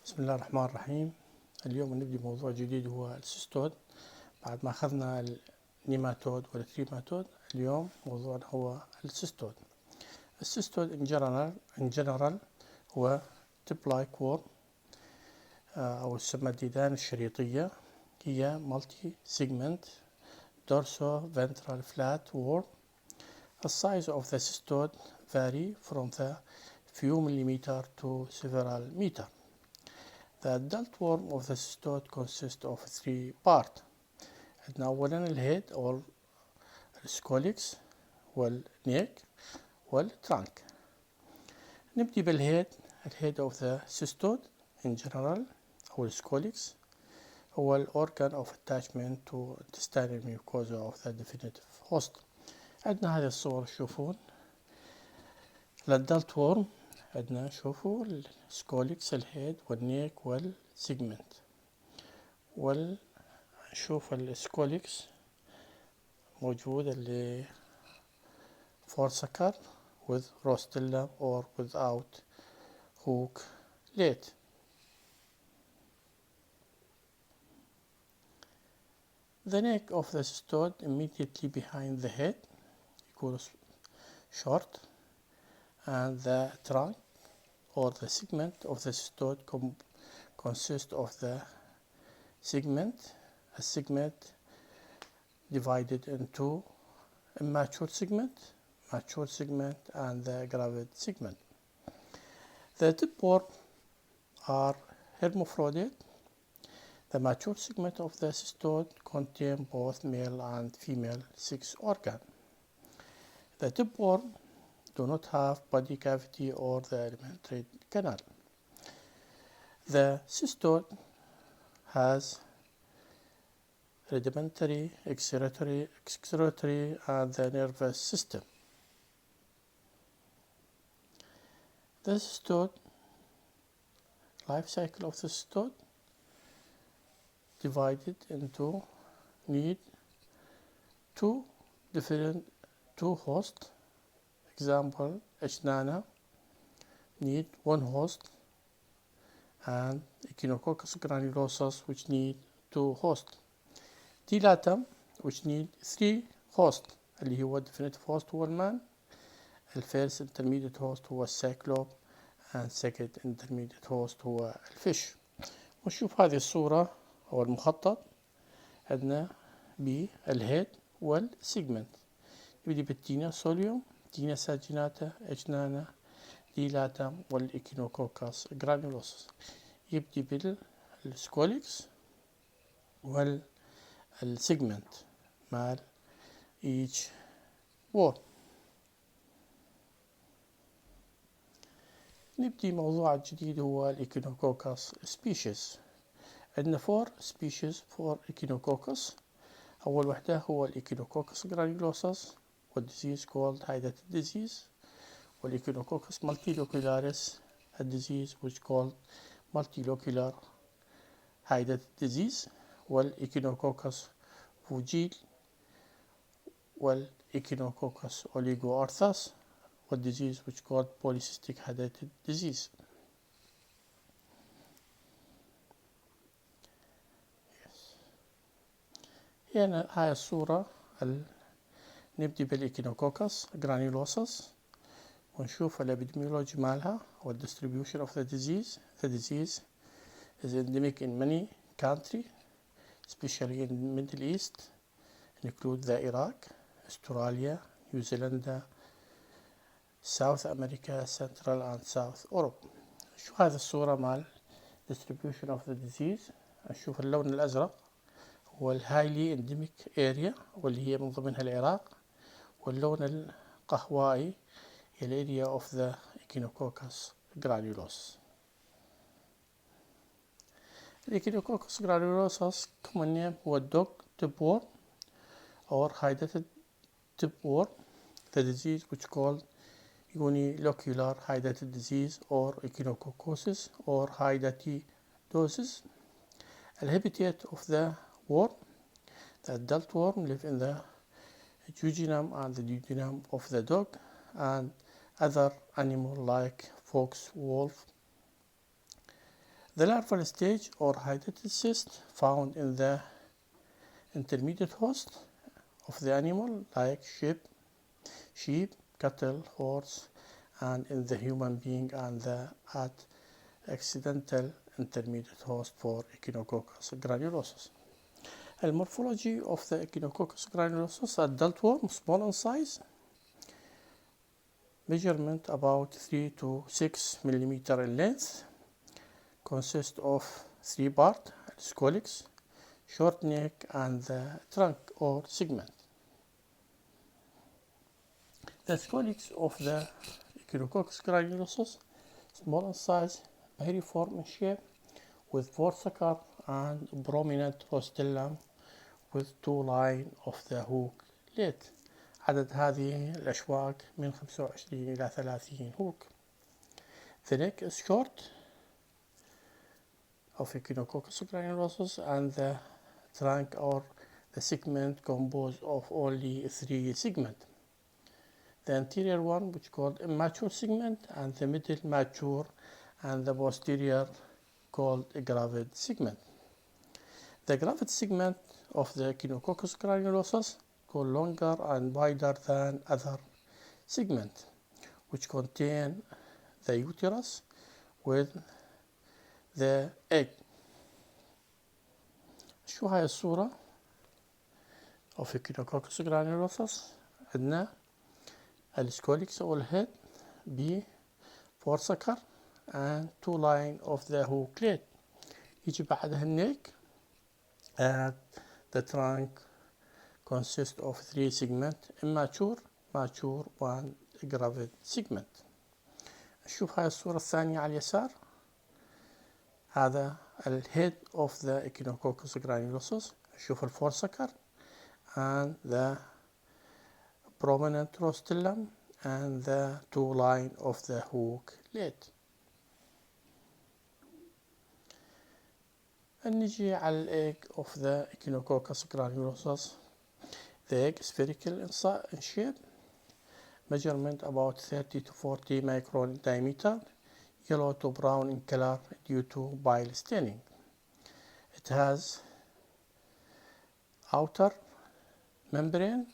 بسم الله الرحمن الرحيم. اليوم نبدي موضوع جديد هو السيستود. بعد ما أخذنا النيماتود والتريماتود، اليوم موضوعنا هو السيستود. السيستود in general هو tip like worm أو تسمى الديدان الشريطية. هي multi segment dorso-ventral flat worm. The size of the cystod vary from the few millimeter to several meter. The adult worm of the cystod consists of three parts. عندنا أولا الهيد أو السكوليكس والنيك والترانك. نبدي بالهيد. الهيد of the cystod in general أو السكوليكس هو ال organ of attachment to intestinal mucosa of the definitive host. عندنا هذه الصور تشوفون الادلت وورم. عندنا شوفوا السكوليكس الهيد والنيك والسيجمنت. نشوف السكوليكس موجود اللي فورسكر with rostella or without hook lid. The neck of the cystod immediately behind the head يكون short, and the trunk or the segment of the cystod consists of the a segment divided into immature segment, mature segment, and the gravid segment. The tapeworm are hermaphrodite. The mature segment of the cystod contain both male and female sex organ. The tapeworm do not have body cavity or the alimentary canal. The cystod has rudimentary excretory and the nervous system. The cystod life cycle of the cystod divided into need two hosts. Example, Echinacea need one host, and Echinococcus granulosus which need two hosts. Dilatum which need three hosts اللي هو definitive host هو المان. الفيرست intermediate host هو السايكلوب and second intermediate host هو الفيش. ونشوف هذه الصورة أو المخطط. عندنا بالهيد والسيجمنت. يبدي بالتينا سوليوم، تينا ساجيناتا، اشنانا، ديلاتم والإكينوكوكاس جرانيولوسس. يبدي بالسكوليكس والسيجمنت مال each worm. نبدي موضوع جديد هو الإكينوكوكاس species. عندنا 4 species for Echinococcus. أول وحدة هو الإكينوكوكس granulosus والdisease called hydatid disease. والإكينوكوكس multilocularis a disease which called multilocular hydatid disease. والإكينوكوكس فوجيل والإكينوكوكس oligoarthus والdisease which called polycystic hydatid disease. هنا هاي الصورة نبدي بالإكينوكوكس جرانيولوسس ونشوف الابيديميولوجي مالها والdistribution of the disease. The disease is endemic in many countries, especially in the Middle East, include the Iraq, Australia, New Zealand, South America, Central and South Europe. شو هذه الصورة مال distribution of the disease. نشوف اللون الأزرق هو الهايلي endemic area واللي هي من ضمنها العراق، واللون القهوائي هي الاريا of the Echinococcus granulosus. الإكينوكوكس granulosus common name هو dog tapeworm or hydatid tapeworm. The disease which called unilocular hydatid disease or echinococcosis or hydatidosis. The habitat of the worm. The adult worm live in the jejunum and the duodenum of the dog and other animal like fox, wolf, The larval stage or hydatid cyst found in the intermediate host of the animal like sheep, cattle, horse, and in the human being and the accidental intermediate host for Echinococcus granulosus. The morphology of the Echinococcus granulosus, adult worm, small in size, measurement about 3 to 6 millimeter in length, consists of 3 parts, scolex, short neck, and the trunk or segment. The scolex of the Echinococcus granulosus, small in size, pyriform in shape, with 4 sucker and prominent rostellum with 2 line of the hook lid. عدد هذه الأشواك من 25 إلى 30 hook. The neck is short of Echinococcus granulosus and the trunk or the segment composed of only 3 segments. The anterior one, which is called immature segment, and the middle mature, and the posterior called a gravid segment. The gravid segment of the Echinococcus granulosus go longer and wider than other segments, which contain the uterus with the egg. شو هاي الصورة of Echinococcus granulosus؟ عندنا السكوليكس أو الهيد ب 4 sucker and 2 line of the hook lid. يجي بعدها النيك and the trunk consists of 3 segments, immature, mature, and gravid segment. نشوف هاي الصورة الثانية على اليسار. هذا الهيد of the Echinococcus granulosus. نشوف الفور سكر and the prominent rostellum and the 2 line of the hook lid. نجي على الإيج of the Echinococcus granulosus. The egg is spherical in shape, measurement about 30 to 40 micron in diameter, yellow to brown in color due to bile staining. It has outer membrane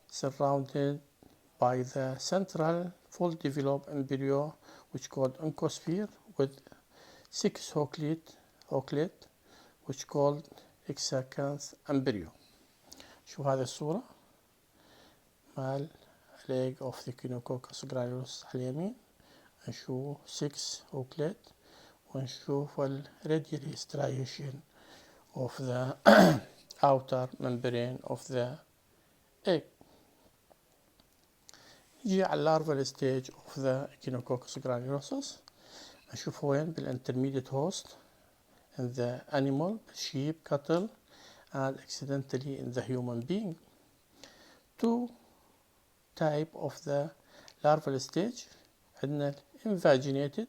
surrounded by the central full developed embryo, which called oncosphere, with 6 hooklet, which called hexacanth embryo. شو هذه الصورة مال leg of the Echinococcus granulosus على اليمين. نشوف 6 hooklet ونشوف ال radial striation of the outer membrane of the egg. نجي على larval stage of the Echinococcus granulosus. نشوف وين بالintermediate host in the animal, sheep, cattle, and accidentally in the human being. 2 type of the larval stage. عندنا invaginated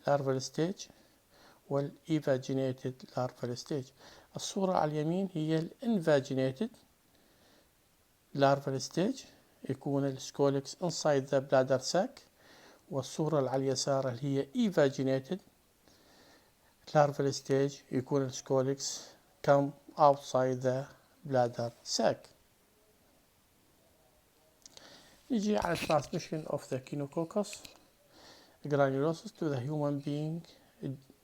larval stage والevaginated larval stage. الصورة على اليمين هي invaginated larval stage، يكون السكوليكس inside the bladder sac، والصورة اللي على اليسار اللي هي evaginated larval stage، يكون السكوليكس come outside the bladder sac. نجي على transmission of the Echinococcus granulosus to the human being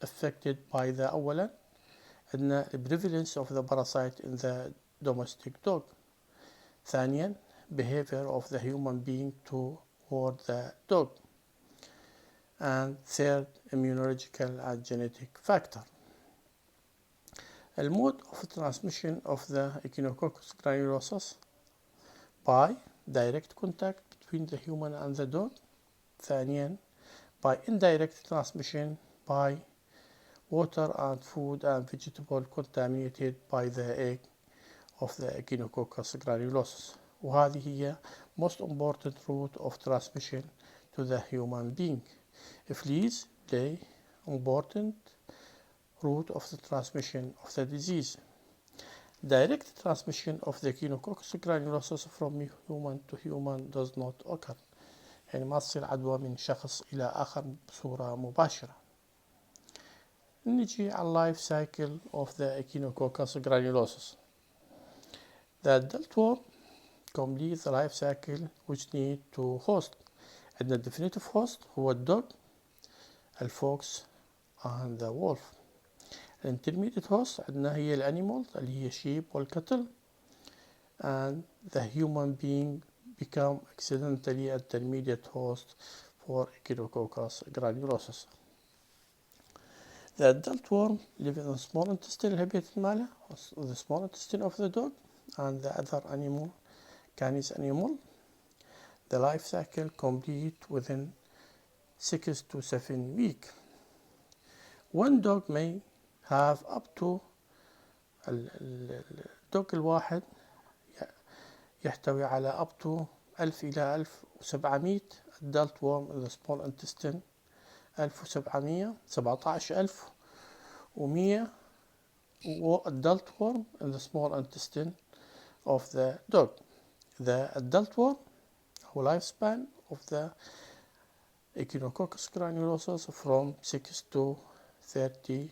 affected by the أولا عندنا prevalence of the parasite in the domestic dog. ثانيا behavior of the human being toward the dog. And third, immunological and genetic factor. The mode of transmission of the Echinococcus granulosus by direct contact between the human and the dog. ثانيا by indirect transmission by water and food and vegetable contaminated by the egg of the Echinococcus granulosus. وهذه هي most important route of transmission to the human being. Fleas play important route of the transmission of the disease. Direct transmission of the Echinococcus granulosus from human to human does not occur. يعني ما تصير عدوى من شخص إلى آخر بصورة مباشرة. نجي على life cycle of the Echinococcus granulosus. The adult worm complete the life cycle which need to host. عندنا definitive host هو الدوغ الفوكس and the wolf. intermediate host عندنا هي الانيمال اللي هي sheep والكتل and the human being become accidentally intermediate host for Echinococcus granulosus. The adult worm live in the small intestine الهبية ماله the small intestine of the dog and the other animal canis animal. The life cycle complete within 6 to 7 weeks. One dog may have up to الدوغ الواحد يحتوي على up to 1000 إلى 1700 adult worm in the small intestine. 1700 17100 adult worm in the small intestine of the dog. The adult worm or lifespan of the Echinococcus granulosus from 6 to 30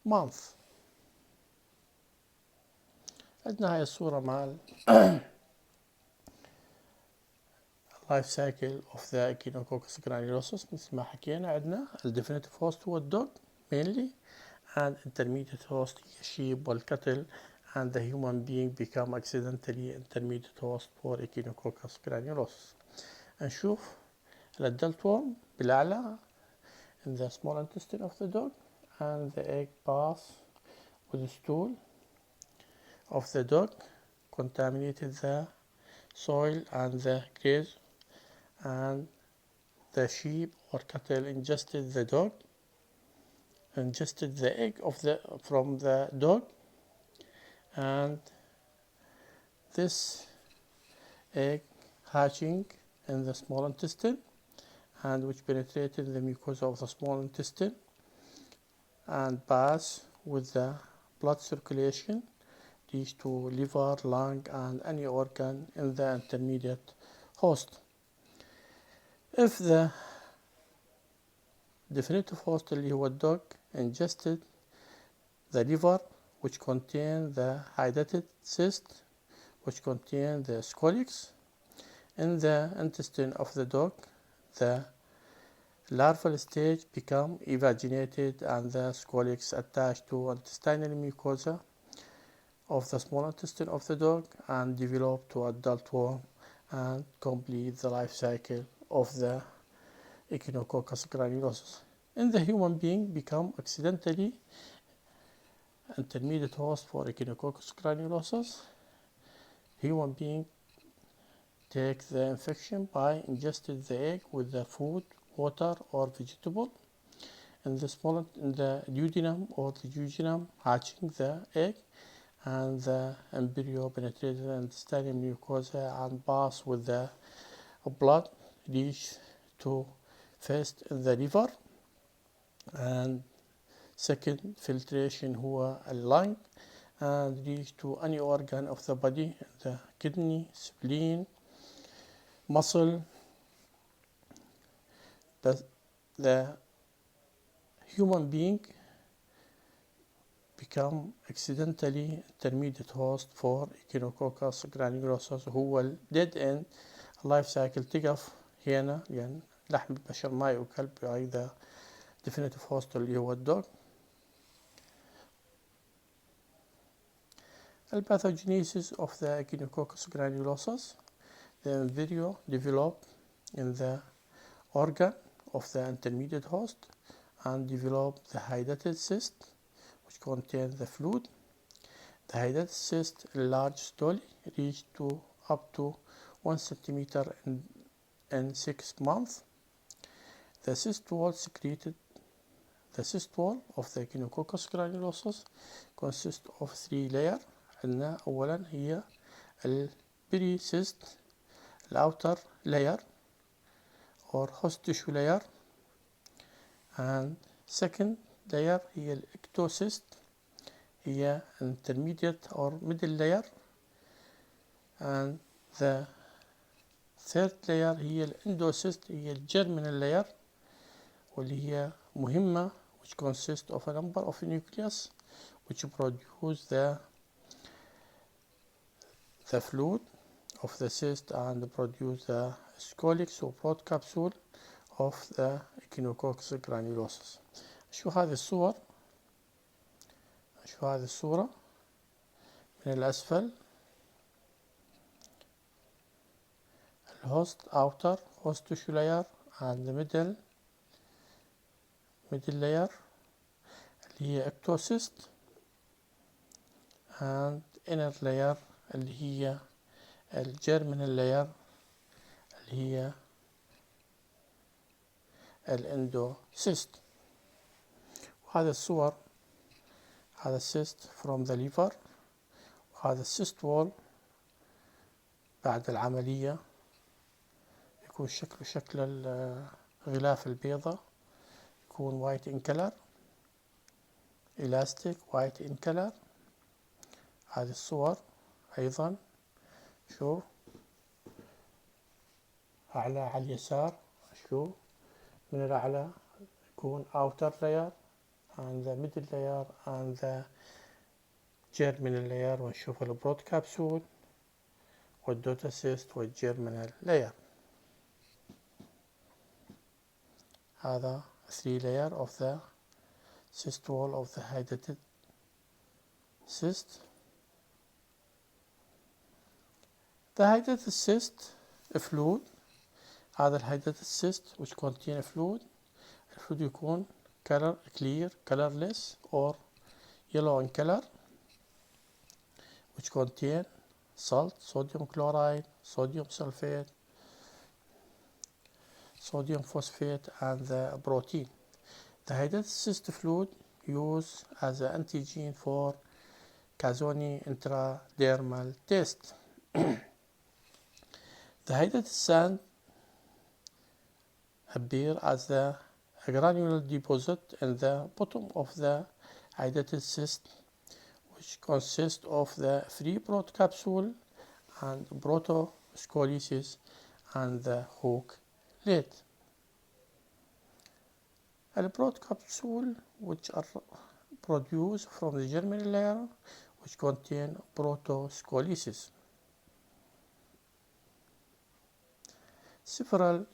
months. عندنا هاي الصورة مال life cycle of the Echinococcus granulosus. مثل ما حكينا عندنا definitive host هو الدوغ mainly and intermediate host sheep والكتل and the human being become accidentally intermediate host for Echinococcus granulosus. نشوف الادلت worm بالأعلى in the small intestine of the dog and the egg pass with the stool of the dog contaminated the soil and the graze and the sheep or cattle ingested the egg from the dog and this egg hatching in the small intestine and which penetrated the mucosa of the small intestine and pass with the blood circulation reach to liver, lung and any organ in the intermediate host. If the definitive host اللي هو الدوغ ingested the liver which contain the hydatid cyst which contain the scolex in the intestine of the dog, the larval stage become evaginated and the scolex attached to intestinal mucosa of the small intestine of the dog and develop to adult worm and complete the life cycle of the Echinococcus granulosus. In the human being become accidentally intermediate host for Echinococcus granulosus. Human being take the infection by ingesting the egg with the food, water or vegetable in the duodenum or the jejunum, hatching the egg and the embryo penetrated the intestinal mucosa and pass with the blood reach to first in the liver and second filtration هو lung and reach to any organ of the body, the kidney, spleen, muscle. The human being become accidentally intermediate host for Echinococcus granulosus هو ال dead end life cycle تقف هنا لأن لحم البشر ما يؤكل بهذا definitive host اللي هو الدوغ. The pathogenesis of the Echinococcus granulosus. The embryo develop in the organ of the intermediate host and develop the hydatid cyst which contains the fluid. The hydatid cyst large slowly reach to up to 1 centimeter in 6 months. The cyst wall of the Echinococcus granulosus consists of 3 layers. عندنا أولا هي البريسيست الأوتر layer or host tissue layer and second layer هي الإكتوسيست هي intermediate or middle layer and the third layer هي الإندوسيست هي الجيرمينال layer واللي هي مهمة which consists of a number of nucleus which produce the fluid of the cyst and produce the scolex or broad capsule of the echinococcus granulosus. شو هذه الصورة من الأسفل. host outer host tissue layer and the middle layer اللي هي ectocyst and inner layer اللي هي الجيرمينال layer اللي هي الاندوسيست. وهذا الصور، هذا السيست from the liver، وهذا السيست وول بعد العملية يكون شكله شكل الغلاف البيضة، يكون white in color elastic white in color. هذه الصور أيضا شوف أعلى على اليسار، شوف من الأعلى يكون outer layer and the middle layer and the germinal layer، ونشوف البرود كابسول والدوتاسيست والجيرمينال layer. هذا 3 layer of the cyst wall of the hydatid cyst. The hydatid cyst fluid، هذا الhydatid cyst which contain fluid. الفلويد يكون color clear colorless or yellow in color which contain salt, sodium chloride, sodium sulfate, sodium phosphate and the protein. The hydatid cyst fluid used as an antigen for Cazzoni intradermal test. The hydatid sand appear as the granular deposit in the bottom of the hydatid cyst, which consists of the free broad capsule and protoscoleces and the hook lid. The broad capsule which are produced from the germinal layer which contain protoscoleces.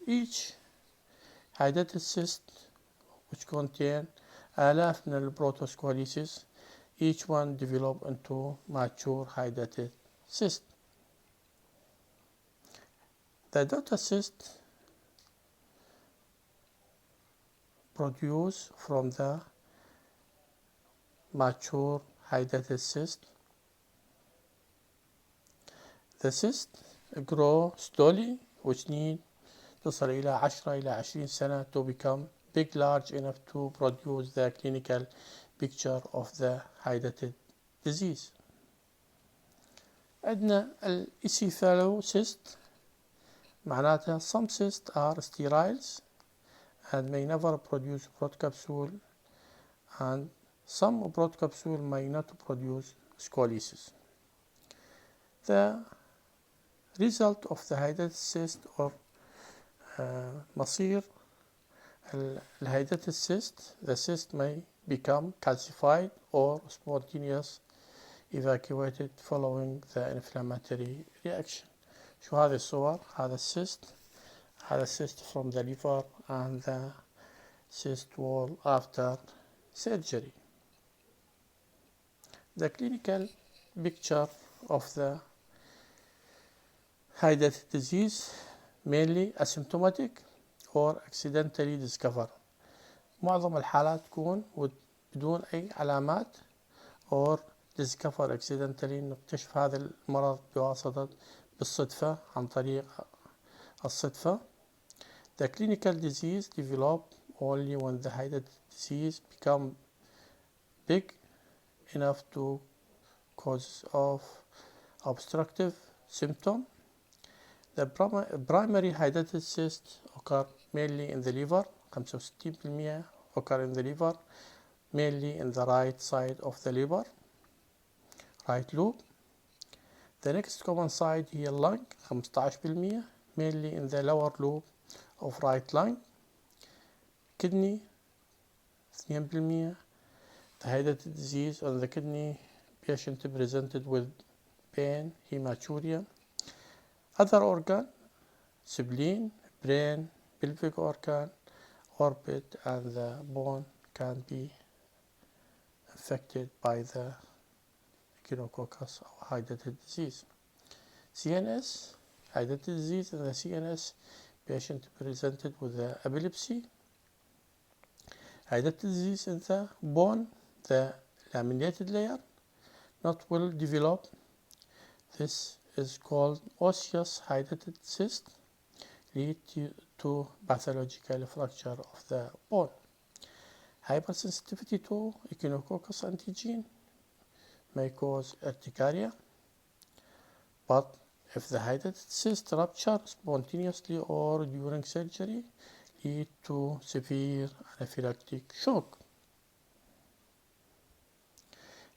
Each hydatid cyst which contain آلاف من البروتوسكوليسيس، each one develop into mature hydatid cyst. The dotacyst produce from the mature hydatid cyst. The cyst grow slowly which need تصل إلى 10 إلى 20 سنة to become big large enough to produce the clinical picture of the hydatid disease. عندنا الإيسيفالوسيست، معناتها some cysts are sterile and may never produce broad capsule, and some broad capsule may not produce scolesis. The result of the hydatid cyst or مصير الhydatid cyst, the cyst may become calcified or spontaneous evacuated following the inflammatory reaction. شو هذه الصور؟ هذا الcyst from the liver and the cyst wall after surgery. The clinical picture of the hydatid disease mainly asymptomatic or accidentally discovered. معظم الحالات تكون بدون أي علامات or discover accidentally، نكتشف هذا المرض بالصدفة عن طريق الصدفة. The clinical disease develop only when the hydatid disease become big enough to cause of obstructive symptom. The primary hydatid cysts occur mainly in the liver، 65% occur in the liver, mainly in the right side of the liver, right lobe. The next common side هي lung، 15%، mainly in the lower lobe of right lung. Kidney 2%. The hydatid disease on the kidney patient presented with pain, hematuria. Other organ, spleen, brain, pelvic organ, orbit, and the bone can be affected by the echinococcus or hydatid disease. CNS, hydatid disease in the CNS, patient presented with epilepsy. Hydatid disease in the bone, the laminated layer, not well developed. This is called osseous hydatid cyst, lead to pathological fracture of the bone. Hypersensitivity to echinococcus antigen may cause urticaria, but if the hydatid cyst rupture spontaneously or during surgery, lead to severe anaphylactic shock.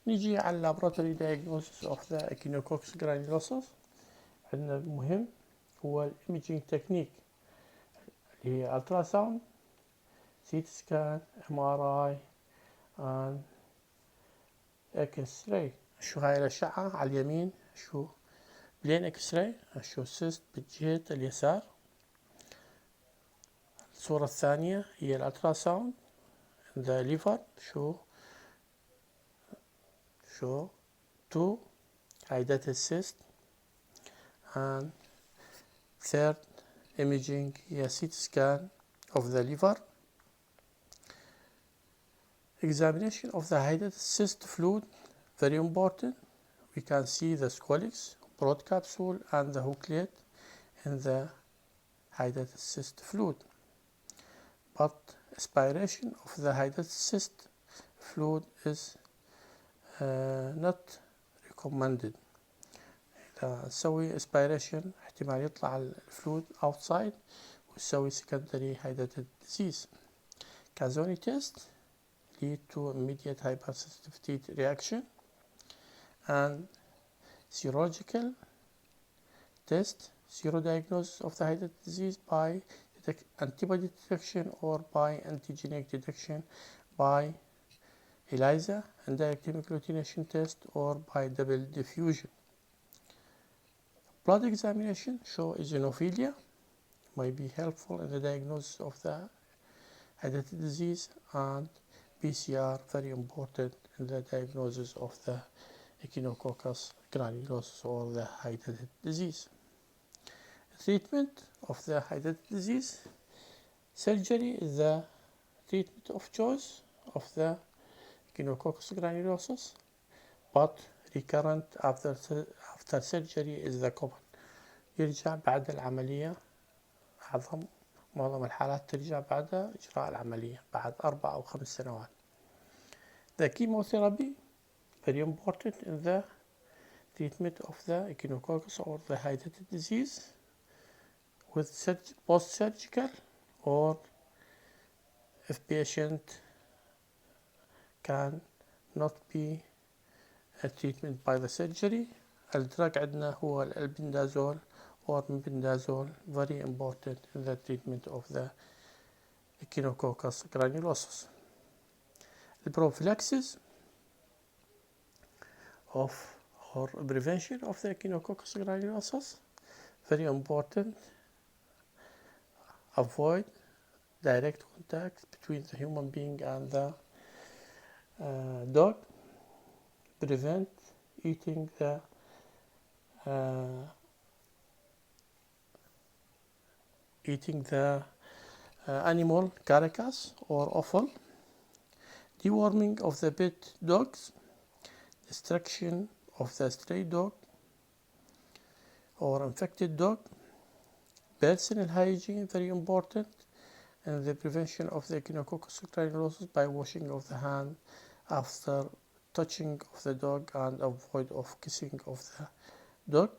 نيجي على laboratory diagnosis of the echinococcus granulosus. عندنا المهم هو imaging technique اللي هي ultrasound, CT scan, MRI and X-ray. شو هاي الأشعة على اليمين شو بلين X-ray شو cyst بالجهة اليسار. الصورة الثانية هي الالتراساوند the liver show two hydatid cyst, and third imaging هي CT scan of the liver. Examination of the hydatid cyst fluid, very important. We can see the squalex, broad capsule, and the hooklet in the hydatid cyst fluid. But aspiration of the hydatid cyst fluid is not recommended. إذا نسوي aspiration احتمال يطلع الفلويد outside ويسوي secondary hydatid disease. Cazzoni test lead to immediate hypersensitivity reaction, and serological test, serodiagnosis of the hydatid disease by antibody detection or by antigenic detection by ELISA, indirect hemagglutination test, or by double diffusion. Blood examination show eosinophilia, may be helpful in the diagnosis of the hydatid disease, and PCR very important in the diagnosis of the echinococcus granulosus or the hydatid disease. Treatment of the hydatid disease, surgery is the treatment of choice of the echinococcus granulosus, but recurrent after surgery is the common. يرجع بعد العملية، معظم الحالات ترجع بعد إجراء العملية بعد 4 أو 5 سنوات. The chemotherapy, very important in the treatment of the echinococcus or the hydatid disease, with post-surgical or if patient can not be a treatment by the surgery. الدرج عندنا هو البندازول or mebendazole, very important in the treatment of the echinococcus granulosus. The prophylaxis of or prevention of the echinococcus granulosus, very important. Avoid direct contact between the human being and the dog. Prevent eating the animal carcass or offal. Deworming of the pet dogs. Destruction of the stray dog or infected dog. Personal hygiene, very important, and the prevention of the echinococcus granulosus by washing of the hand after touching of the dog and avoid of kissing of the dog.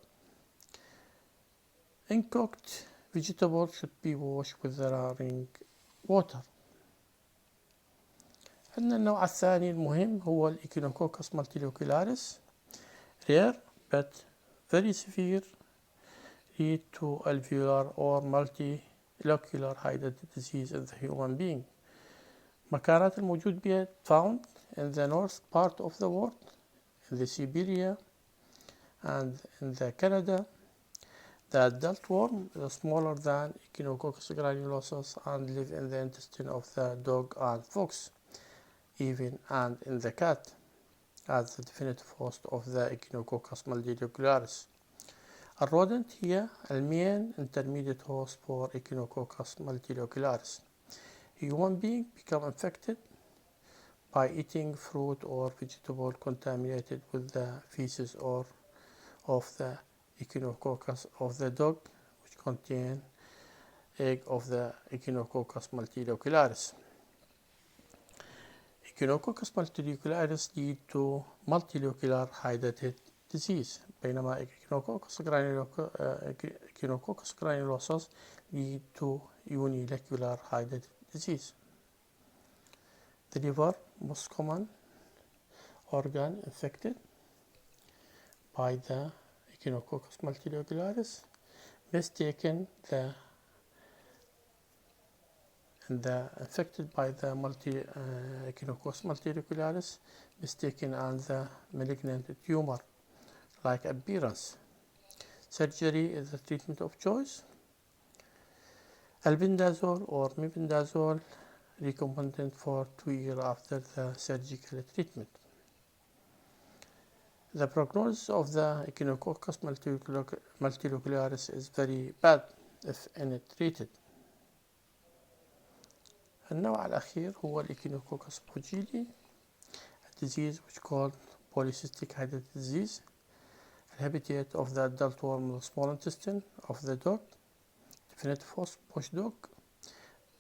Uncooked vegetables should be washed with the running water. عندنا النوع الثاني المهم هو الإيكينوكوكس مالتيلوكيلاريس, rare but very severe, lead to alveolar or multilocular hydatid disease in the human being. مكانات الموجود بها found in the north part of the world, in the Siberia and in the Canada. The adult worm is smaller than Echinococcus granulosus and live in the intestine of the dog and fox, even and in the cat, as the definitive host of the Echinococcus multilocularius. الرودنت هي المين intermediate host for Echinococcus multilocularius. Human beings become infected by eating fruit or vegetable contaminated with the feces or of the Echinococcus of the dog, which contain egg of the Echinococcus multilocularius. Echinococcus multilocularius lead to multilocular hydatid disease, بينما Echinococcus granulosus lead to unilocular hydatid disease. The liver, most common organ infected by the Echinococcus multilocularius, mistaken infected by the Echinococcus multilocularius, mistaken as a malignant tumor-like appearance. Surgery is the treatment of choice. Albendazole or mebendazole recommended for 2 years after the surgical treatment. The prognosis of the Echinococcus multilocularius is very bad if untreated. النوع الأخير هو الإكينوكوكس بروجيلي, a disease which called polycystic hydatid disease. The habitat of the adult worm in the small intestine of the dog. Definitive host bush dog.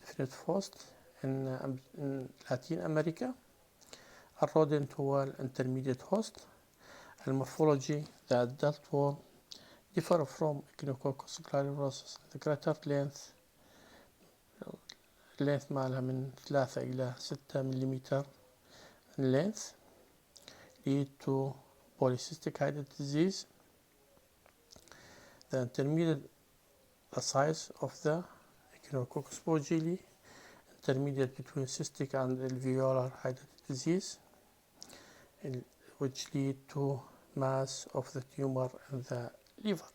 Definitive host in Latin America. الرودنت هو الانترميديت host. المورفولوجي, the adult worm differ from Echinococcus granulosus. The greater length مالها من 3 إلى 6 ملم length, lead to polycystic hydatid disease. The intermediate size of the Echinococcus bojili, intermediate between cystic and alveolar hydatid disease, which lead to mass of the tumor in the liver.